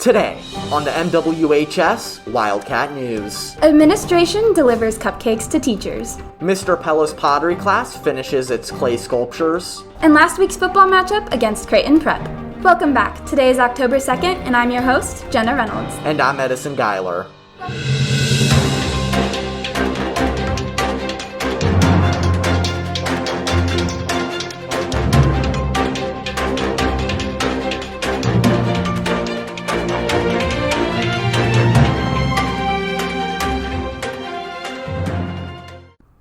Today, on the MWHS Wildcat News. Administration delivers cupcakes to teachers. Mr. Pella's pottery class finishes its clay sculptures. And last week's football matchup against Creighton Prep. Welcome back. Today is October 2nd, and I'm your host, Jenna Reynolds. And I'm Edison Geiler.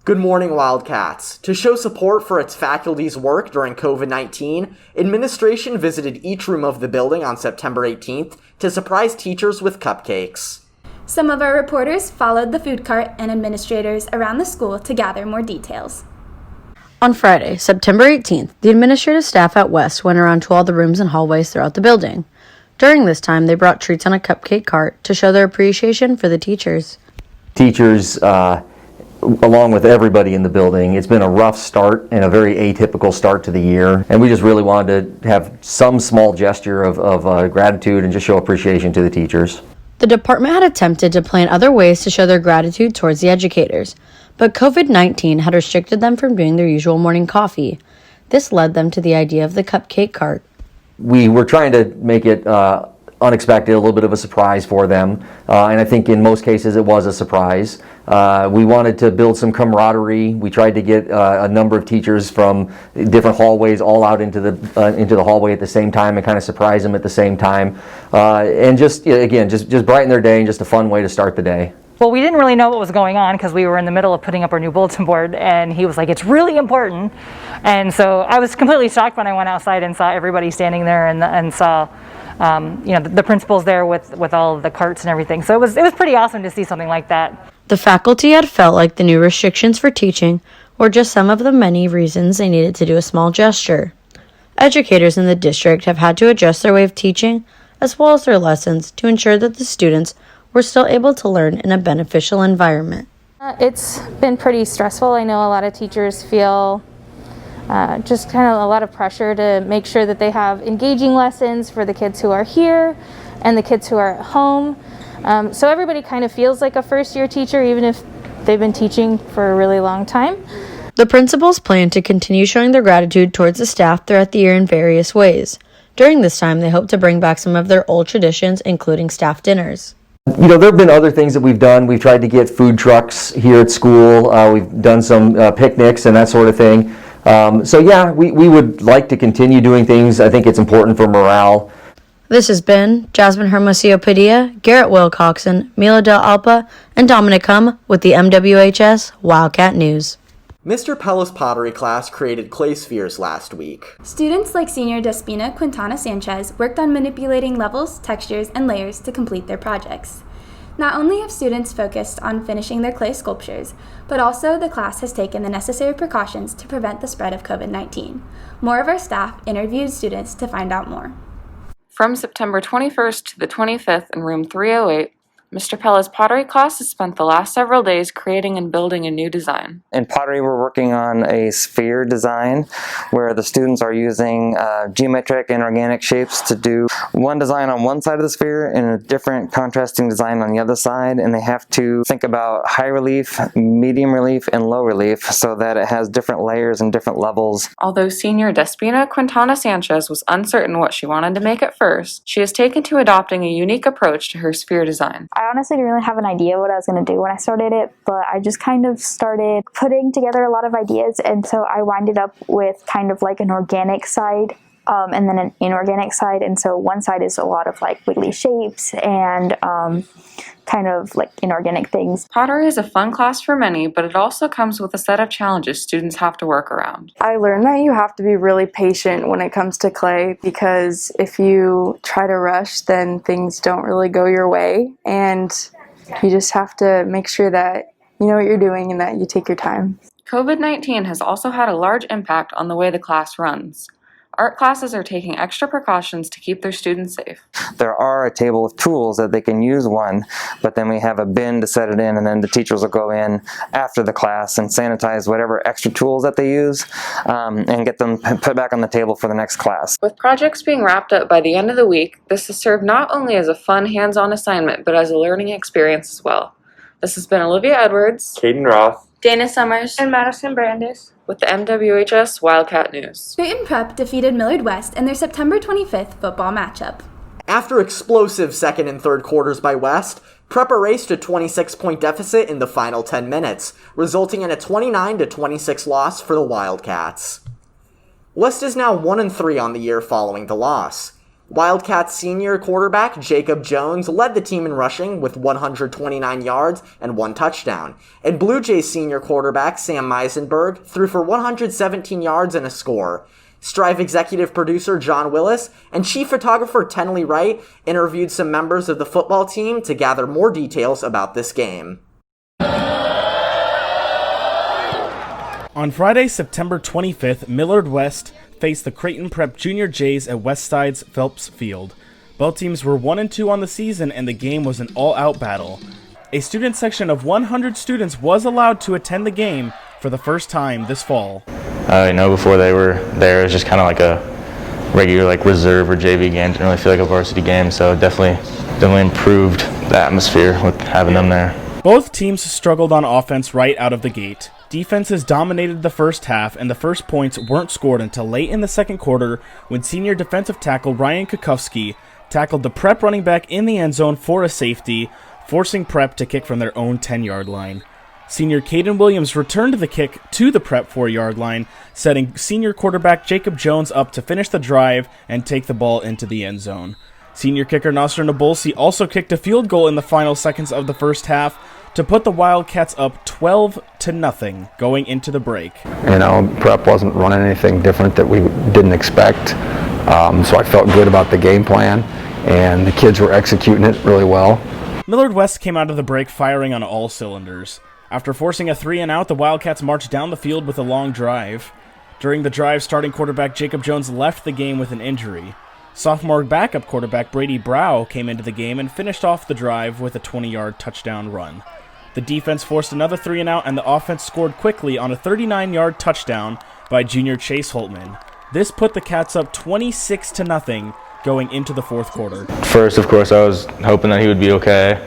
Good morning, Wildcats. To show support for its faculty's work during COVID-19, administration visited each room of the building on September 18th to surprise teachers with cupcakes. Some of our reporters followed the food cart and administrators around the school to gather more details. On Friday, September 18th, the administrative staff at West went around to all the rooms and hallways throughout the building. During this time, they brought treats on a cupcake cart to show their appreciation for the teachers. Teachers, along with everybody in the building, it's been a rough start and a very atypical start to the year, and we just really wanted to have some small gesture of gratitude and just show appreciation to the teachers. The department had attempted to plan other ways to show their gratitude towards the educators, but COVID-19 had restricted them from doing their usual morning coffee. This led them to the idea of the cupcake cart. We were trying to make it unexpected, a little bit of a surprise for them, and I think in most cases it was a surprise. We wanted to build some camaraderie. We tried to get a number of teachers from different hallways all out into the hallway at the same time and kind of surprise them at the same time, and just brighten their day and just a fun way to start the day. Well, we didn't really know what was going on because we were in the middle of putting up our new bulletin board, and he was like, "It's really important." And so I was completely shocked when I went outside and saw everybody standing there and saw the principals there with all of the carts and everything. So it was pretty awesome to see something like that. The faculty had felt like the new restrictions for teaching were just some of the many reasons they needed to do a small gesture. Educators in the district have had to adjust their way of teaching as well as their lessons to ensure that the students were still able to learn in a beneficial environment. It's been pretty stressful. I know a lot of teachers feel just kind of a lot of pressure to make sure that they have engaging lessons for the kids who are here and the kids who are at home. So everybody kind of feels like a first-year teacher, even if they've been teaching for a really long time. The principals plan to continue showing their gratitude towards the staff throughout the year in various ways. During this time, they hope to bring back some of their old traditions, including staff dinners. You know, there have been other things that we've done. We've tried to get food trucks here at school. We've done some picnics and that sort of thing. We would like to continue doing things. I think it's important for morale. This has been Jasmine Hermosillo Padilla, Garrett Wilcoxon, Mila Del Alpa, and Dominic Hum with the MWHS Wildcat News. Mr. Pella's pottery class created clay spheres last week. Students like Senior Despina Quintana Sanchez worked on manipulating levels, textures, and layers to complete their projects. Not only have students focused on finishing their clay sculptures, but also the class has taken the necessary precautions to prevent the spread of COVID-19. More of our staff interviewed students to find out more. From September 21st to the 25th in room 308, Mr. Pella's pottery class has spent the last several days creating and building a new design. In pottery, we're working on a sphere design where the students are using geometric and organic shapes to do one design on one side of the sphere and a different contrasting design on the other side, and they have to think about high relief, medium relief, and low relief so that it has different layers and different levels. Although Senior Despina Quintana Sanchez was uncertain what she wanted to make at first, she has taken to adopting a unique approach to her sphere design. I honestly didn't really have an idea what I was going to do when I started it, but I just kind of started putting together a lot of ideas, and so I winded up with kind of like an organic side and then an inorganic side, and so one side is a lot of like wiggly shapes and kind of like inorganic things. Pottery is a fun class for many, but it also comes with a set of challenges students have to work around. I learned that you have to be really patient when it comes to clay, because if you try to rush, then things don't really go your way, and you just have to make sure that you know what you're doing and that you take your time. COVID-19 has also had a large impact on the way the class runs. Art classes are taking extra precautions to keep their students safe. There are a table of tools that they can use one, but then we have a bin to set it in, and then the teachers will go in after the class and sanitize whatever extra tools that they use and get them put back on the table for the next class. With projects being wrapped up by the end of the week, this has served not only as a fun hands-on assignment, but as a learning experience as well. This has been Olivia Edwards, Caden Roth, Dana Summers, And Madison Brandis. with the MWHS Wildcat News. Creighton Prep defeated Millard West in their September 25th football matchup. After explosive second and third quarters by West, Prep erased a 26-point deficit in the final 10 minutes, resulting in a 29-26 loss for the Wildcats. West is now 1-3 on the year following the loss. Wildcats senior quarterback Jacob Jones led the team in rushing with 129 yards and 1 touchdown, and Blue Jays senior quarterback Sam Meisenberg threw for 117 yards and a score. Strive executive producer John Willis and chief photographer Tenley Wright interviewed some members of the football team to gather more details about this game. On Friday, September 25th, Millard West faced the Creighton Prep Junior Jays at Westside's Phelps Field. Both teams were 1-2 on the season, and the game was an all-out battle. A student section of 100 students was allowed to attend the game for the first time this fall. Before they were there, it was just kind of like a regular reserve or JV game. Didn't really feel like a varsity game, so definitely improved the atmosphere with having them there. Both teams struggled on offense right out of the gate. Defenses dominated the first half, and the first points weren't scored until late in the second quarter when senior defensive tackle Ryan Kukowski tackled the Prep running back in the end zone for a safety, forcing Prep to kick from their own 10-yard line. Senior Caden Williams returned the kick to the Prep 4-yard line, setting senior quarterback Jacob Jones up to finish the drive and take the ball into the end zone. Senior kicker Nasser Nabolsi also kicked a field goal in the final seconds of the first half to put the Wildcats up 12-0 going into the break. Prep wasn't running anything different that we didn't expect, so I felt good about the game plan, and the kids were executing it really well. Millard West came out of the break firing on all cylinders. After forcing a 3-and-out, the Wildcats marched down the field with a long drive. During the drive, starting quarterback Jacob Jones left the game with an injury. Sophomore backup quarterback Brady Brow came into the game and finished off the drive with a 20-yard touchdown run. The defense forced another 3-and-out, and the offense scored quickly on a 39-yard touchdown by junior Chase Holtman. This put the Cats up 26-0 going into the fourth quarter. First, of course, I was hoping that he would be okay.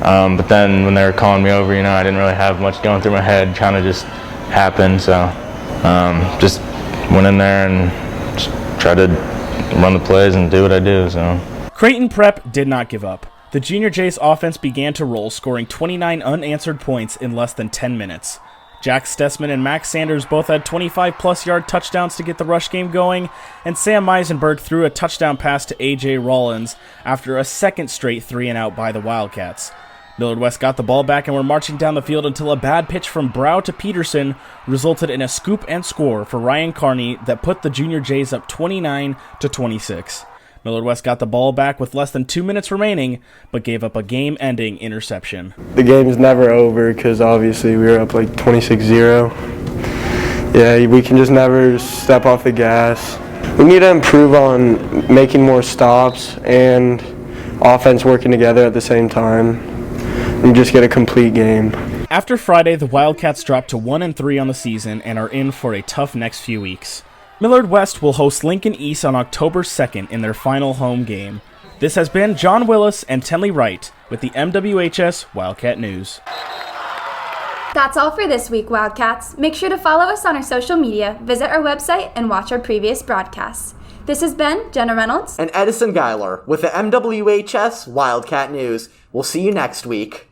But then when they were calling me over, I didn't really have much going through my head. Kind of just happened. So just went in there and just tried to run the plays and do what I do. So Creighton Prep did not give up. The Junior Jays offense began to roll, scoring 29 unanswered points in less than 10 minutes. Jack Stessman and Max Sanders both had 25-plus yard touchdowns to get the rush game going, and Sam Meisenberg threw a touchdown pass to A.J. Rollins after a second straight 3-and-out by the Wildcats. Millard West got the ball back and were marching down the field until a bad pitch from Brow to Peterson resulted in a scoop and score for Ryan Carney that put the Junior Jays up 29-26. Millard West got the ball back with less than 2 minutes remaining, but gave up a game-ending interception. The game's never over because obviously we were up 26-0. Yeah, we can just never step off the gas. We need to improve on making more stops and offense working together at the same time and just get a complete game. After Friday, the Wildcats dropped to 1-3 on the season and are in for a tough next few weeks. Millard West will host Lincoln East on October 2nd in their final home game. This has been John Willis and Tenley Wright with the MWHS Wildcat News. That's all for this week, Wildcats. Make sure to follow us on our social media, visit our website, and watch our previous broadcasts. This has been Jenna Reynolds and Edison Geiler with the MWHS Wildcat News. We'll see you next week.